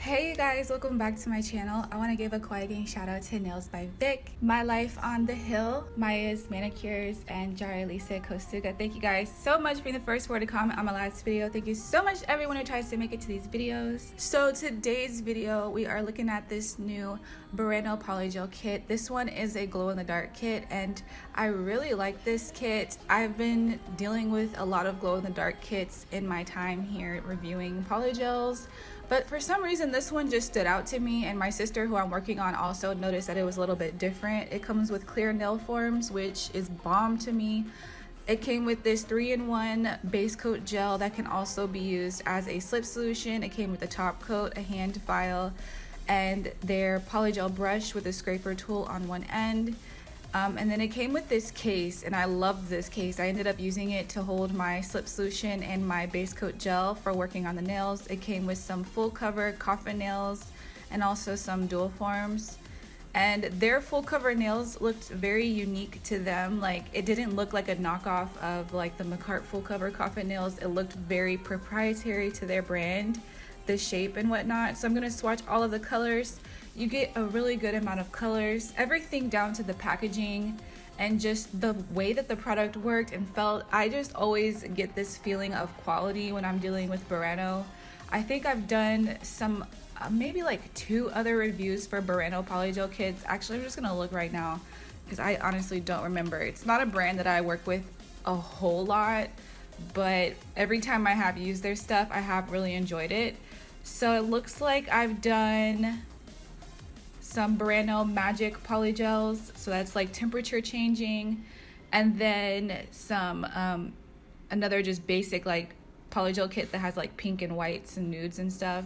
Hey you guys, welcome back to my channel. I want to give a quiet gang shout out to Nails by Vic, My Life on the Hill, Maya's Manicures, and Jara Lisa Kosuga. Thank you guys so much for being the first one to comment on my last video. Thank you so much everyone who tries to make it to these videos. So today's video, we are looking at this new Burano Polygel kit. This one is a glow-in-the-dark kit, and I really like this kit. I've been dealing with a lot of glow-in-the-dark kits in my time here reviewing polygels, but for some reason this one just stood out to me, and my sister who I'm working on also noticed that it was a little bit different. It comes with clear nail forms, which is bomb to me. It came with this 3-in-1 base coat gel that can also be used as a slip solution. It came with a top coat, a hand file, and their polygel brush with a scraper tool on one end. And then it came with this case, and I love this case. I ended up using it to hold my slip solution and my base coat gel for working on the nails. It came with some full cover coffin nails and also some dual forms. And their full cover nails looked very unique to them. Like, it didn't look like a knockoff of like the MAKARTT full cover coffin nails. It looked very proprietary to their brand, the shape and whatnot. So I'm gonna swatch all of the colors. You get a really good amount of colors, everything down to the packaging and just the way that the product worked and felt. I just always get this feeling of quality when I'm dealing with Burano. I think I've done some maybe like 2 other reviews for Burano Polygel kits. Actually, I'm just gonna look right now because I honestly don't remember. It's not a brand that I work with a whole lot, but every time I have used their stuff, I have really enjoyed it. So it looks like I've done some Burano Magic polygels, so that's like temperature changing, and then some another just basic like polygel kit that has like pink and whites and nudes and stuff.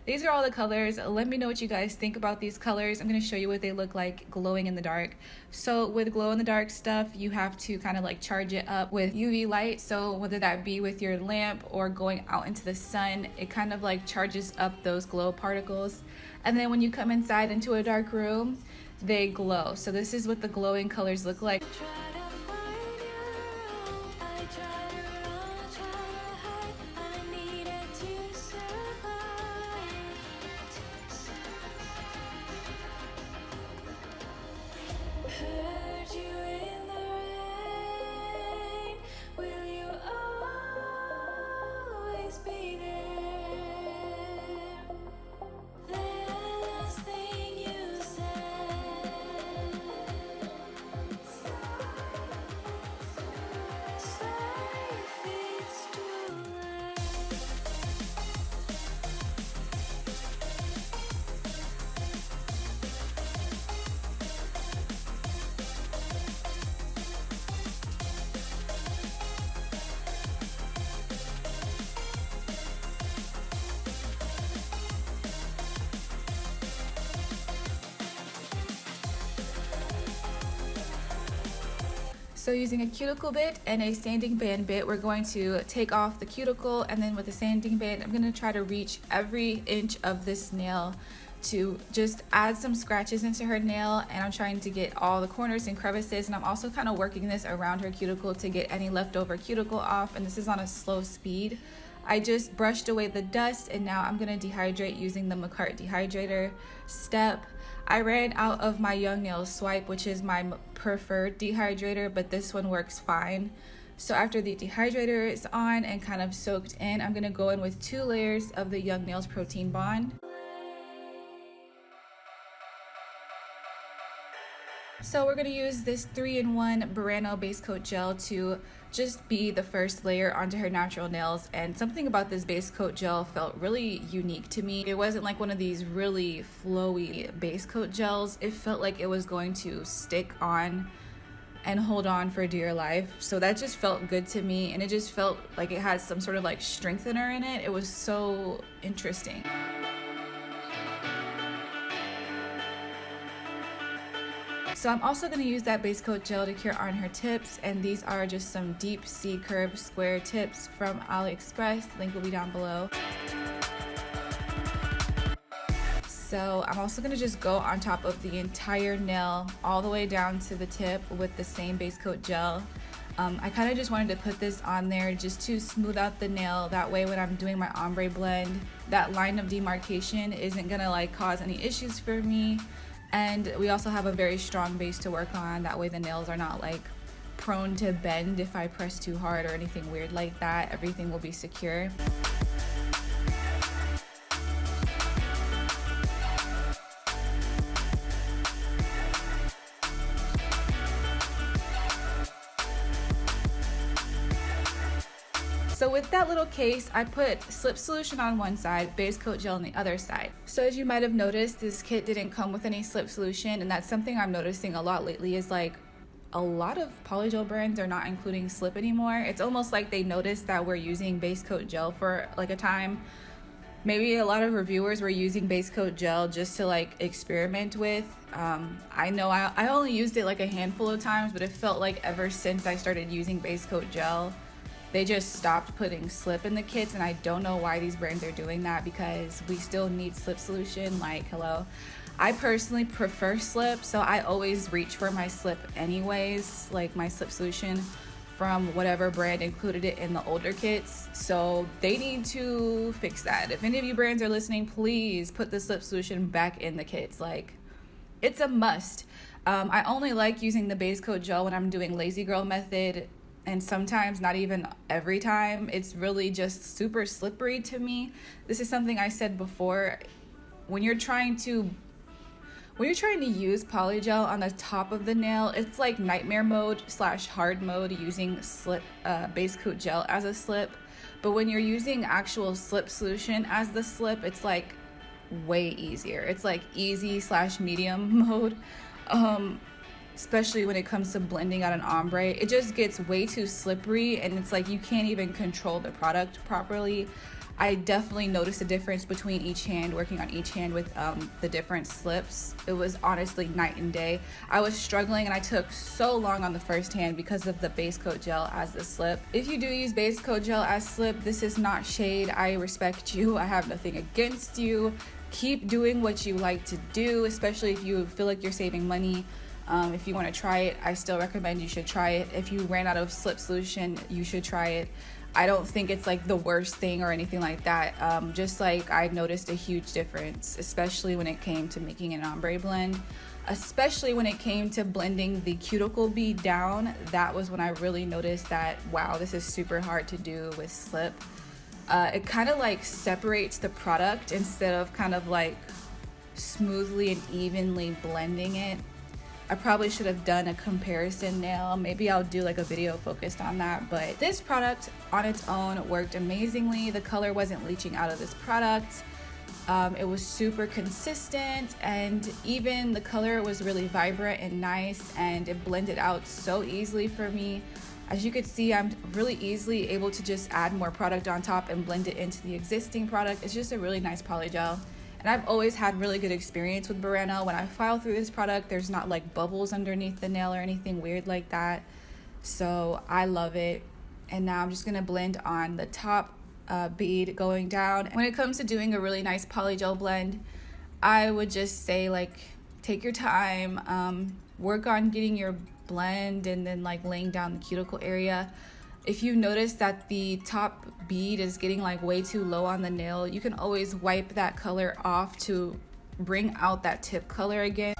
These are all the colors. Let me know what you guys think about these colors. I'm going to show you what they look like glowing in the dark. So with glow in the dark stuff, you have to kind of like charge it up with UV light. So whether that be with your lamp or going out into the sun, it kind of like charges up those glow particles. And then when you come inside into a dark room, they glow. So this is what the glowing colors look like. So using a cuticle bit and a sanding band bit, we're going to take off the cuticle, and then with the sanding band, I'm going to try to reach every inch of this nail to just add some scratches into her nail. And I'm trying to get all the corners and crevices, and I'm also kind of working this around her cuticle to get any leftover cuticle off, and this is on a slow speed. I just brushed away the dust, and now I'm going to dehydrate using the MAKARTT dehydrator step. I ran out of my YoungNails swipe, which is my preferred dehydrator, but this one works fine. So after the dehydrator is on and kind of soaked in, I'm going to go in with 2 layers of the YoungNails Protein Bond. So we're going to use this 3-in-1 Burano base coat gel to just be the first layer onto her natural nails. And something about this base coat gel felt really unique to me. It wasn't like one of these really flowy base coat gels. It felt like it was going to stick on and hold on for dear life. So that just felt good to me, and it just felt like it had some sort of like strengthener in it. It was so interesting. So I'm also going to use that base coat gel to cure on her tips, and these are just some deep C curve square tips from ALIEXPRESS. Link will be down below. So I'm also going to just go on top of the entire nail all the way down to the tip with the same base coat gel. I kind of just wanted to put this on there just to smooth out the nail. That way when I'm doing my ombre blend, that line of demarcation isn't gonna like cause any issues for me. And we also have a very strong base to work on. That way the nails are not like prone to bend if I press too hard or anything weird like that. Everything will be secure. So with that little case, I put slip solution on one side, base coat gel on the other side. So as you might have noticed, this kit didn't come with any slip solution, and that's something I'm noticing a lot lately is like a lot of polygel brands are not including slip anymore. It's almost like they noticed that we're using base coat gel for like a time. Maybe a lot of reviewers were using base coat gel just to like experiment with. I know I only used it like a handful of times, but it felt like ever since I started using base coat gel, they just stopped putting slip in the kits, and I don't know why these brands are doing that because we still need slip solution. Like, hello. I personally prefer slip, so I always reach for my slip anyways, like my slip solution from whatever brand included it in the older kits. So they need to fix that. If any of you brands are listening, please put the slip solution back in the kits. Like, it's a must. I only like using the base coat gel when I'm doing lazy girl method, and sometimes not even every time. It's really just super slippery to me. This is something I said before. When you're trying to use polygel on the top of the nail, it's like nightmare mode / hard mode using slip base coat gel as a slip. But when you're using actual slip solution as the slip, it's like way easier. It's like easy / medium mode. Especially when it comes to blending out an ombre, it just gets way too slippery, and it's like you can't even control the product properly. I definitely noticed a difference between each hand, working on each hand with the different slips. It was honestly night and day. I was struggling, and I took so long on the first hand because of the base coat gel as the slip. If you do use base coat gel as slip, this is not shade. I respect you. I have nothing against you. Keep doing what you like to do, especially if you feel like you're saving money. If you want to try it, I still recommend you should try it. If you ran out of slip solution, you should try it. I don't think it's like the worst thing or anything like that. Just like I noticed a huge difference, especially when it came to making an ombre blend, especially when it came to blending the cuticle bead down. That was when I really noticed that, wow, this is super hard to do with slip. It kind of like separates the product instead of kind of like smoothly and evenly blending it. I probably should have done a comparison nail. Maybe I'll do like a video focused on that, but this product on its own worked amazingly. The color wasn't leaching out of this product. It was super consistent, and even the color was really vibrant and nice, and it blended out so easily for me. As you could see, I'm really easily able to just add more product on top and blend it into the existing product. It's just a really nice polygel. And I've always had really good experience with Burano. When I file through this product, there's not like bubbles underneath the nail or anything weird like that. So I love it. And now I'm just gonna blend on the top bead going down. When it comes to doing a really nice polygel blend, I would just say like take your time, work on getting your blend and then like laying down the cuticle area. If you notice that the top bead is getting like way too low on the nail, you can always wipe that color off to bring out that tip color again.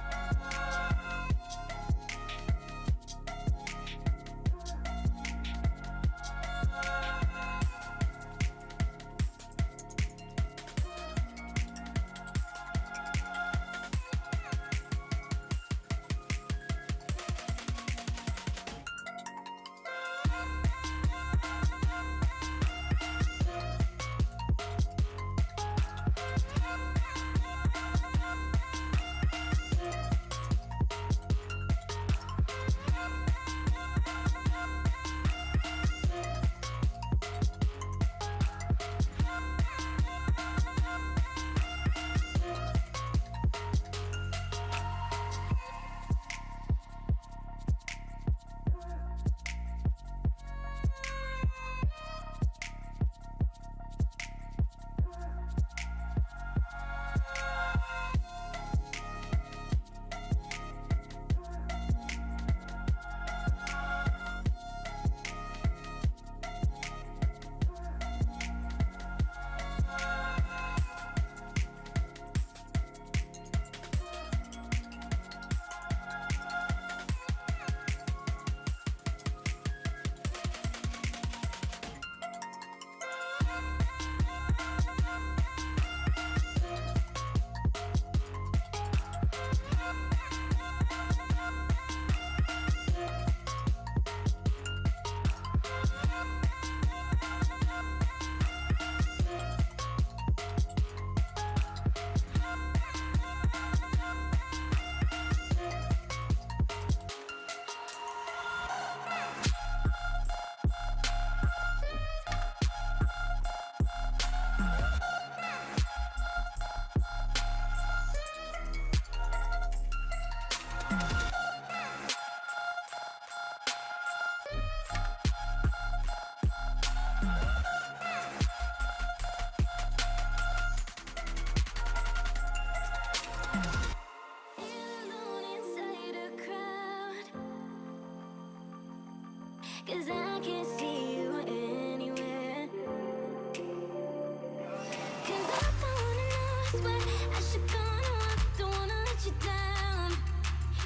swear I should go on, don't wanna let you down.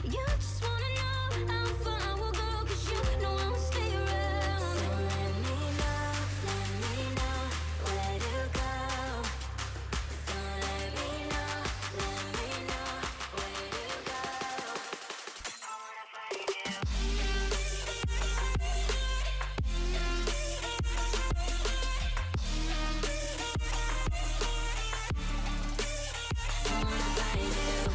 You just wanna know how far I will go, 'cause you know I will stay around. So let me know where to go. So let me know where to go. I wanna find you. I wanna find you.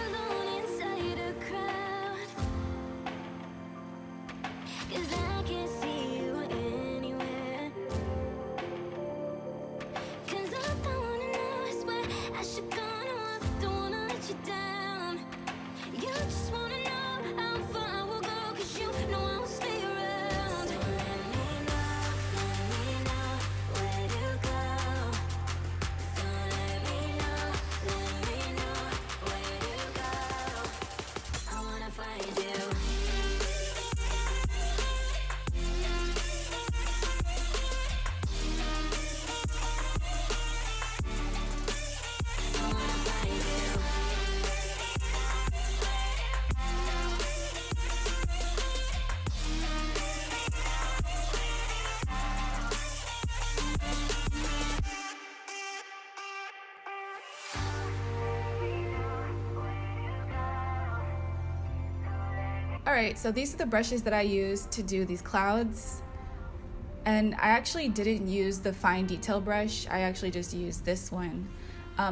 Alone inside a crowd, 'cause I can't see you anywhere. 'Cause all I wanna know is where I should go on, don't wanna let you down. You just wanna know how far I will go, 'cause you know I will stay around. So let me know where to go. So let me know where to go. I wanna find you. I wanna find you. Alright, so these are the brushes that I use to do these clouds. And I actually didn't use the fine detail brush, I actually just used this one.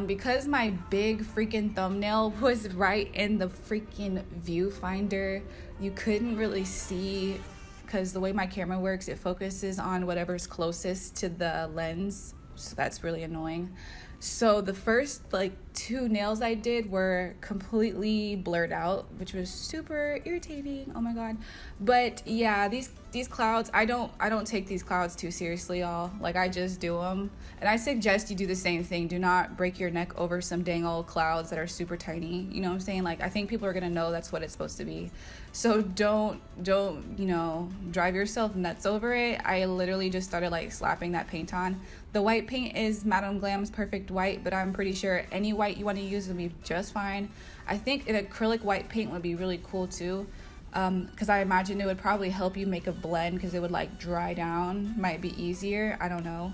Because my big freaking thumbnail was right in the freaking viewfinder, you couldn't really see, because the way my camera works, it focuses on whatever's closest to the lens, so that's really annoying. So the first like 2 nails I did were completely blurred out, which was super irritating. Oh my god. But yeah, these clouds, I don't take these clouds too seriously, y'all. Like, I just do them, and I suggest you do the same thing. Do not break your neck over some dang old clouds that are super tiny, you know what I'm saying? Like, I think people are gonna know that's what it's supposed to be, so don't you know, drive yourself nuts over it. I literally just started like slapping that paint on. The white paint is Madame Glam's Perfect White, but I'm pretty sure any white you want to use will be just fine. I think an acrylic white paint would be really cool too, because I imagine it would probably help you make a blend, because it would like dry down, might be easier. I don't know.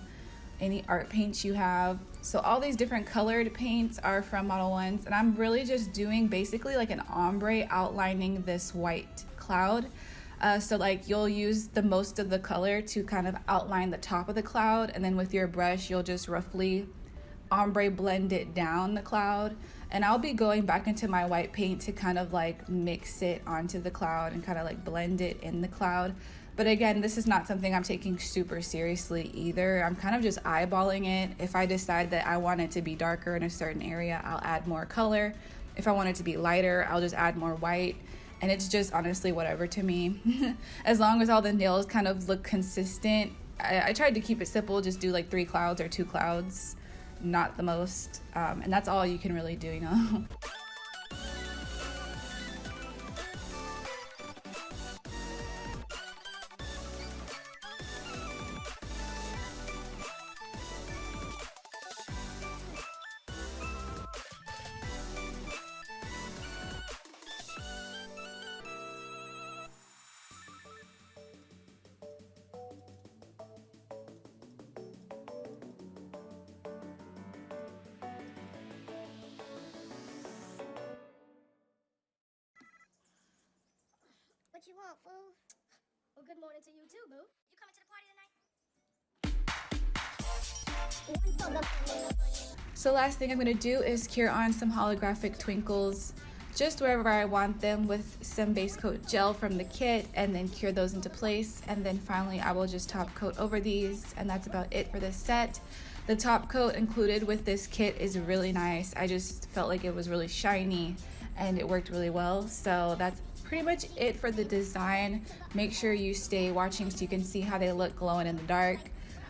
Any art paints you have. So all these different colored paints are from MODELONES, and I'm really just doing basically like an ombre outlining this white cloud. So like you'll use the most of the color to kind of outline the top of the cloud, and then with your brush you'll just roughly ombre blend it down the cloud. And I'll be going back into my white paint to kind of like mix it onto the cloud and kind of like blend it in the cloud. But again, this is not something I'm taking super seriously either. I'm kind of just eyeballing it. If I decide that I want it to be darker in a certain area, I'll add more color. If I want it to be lighter, I'll just add more white. And it's just honestly whatever to me. As long as all the nails kind of look consistent. I tried to keep it simple, just do like 3 clouds or 2 clouds, not the most. And that's all you can really do, you know? What you want, fool? Well, good morning to you too, boo. You coming to the party tonight? So last thing I'm going to do is cure on some holographic twinkles. just wherever I want them with some base coat gel from the kit, and then cure those into place. And then finally I will just top coat over these, and that's about it for this set. The top coat included with this kit is really nice. I just felt like it was really shiny and it worked really well. So that's pretty much it for the design. Make sure you stay watching so you can see how they look glowing in the dark.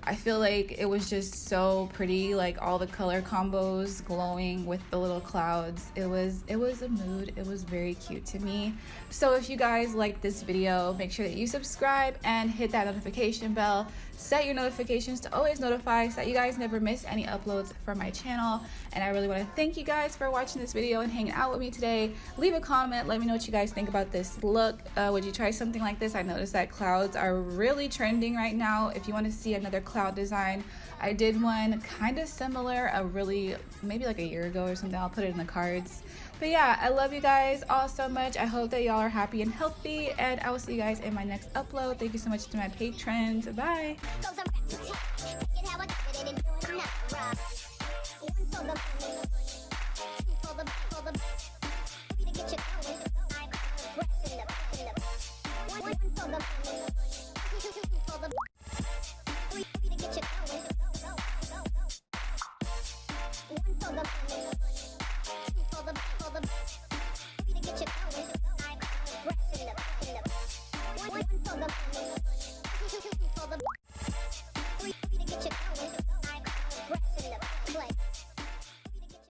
I feel like it was just so pretty, like all the color combos glowing with the little clouds. It was a mood. It was very cute to me. So if you guys liked this video, make sure that you subscribe and hit that notification bell. Set your notifications to always notify so that you guys never miss any uploads from my channel. And I really want to thank you guys for watching this video and hanging out with me today. Leave a comment, let me know what you guys think about this look. Would you try something like this? I noticed that clouds are really trending right now. If you want to see another cloud design, I did one kind of similar maybe like a year ago or something. I'll put it in the cards. But yeah, I love you guys all so much. I hope that y'all are happy and healthy, and I will see you guys in my next upload. Thank you so much to my patrons. Bye. Goes I'm back to tech. Take it how I got it and doing it now. One for the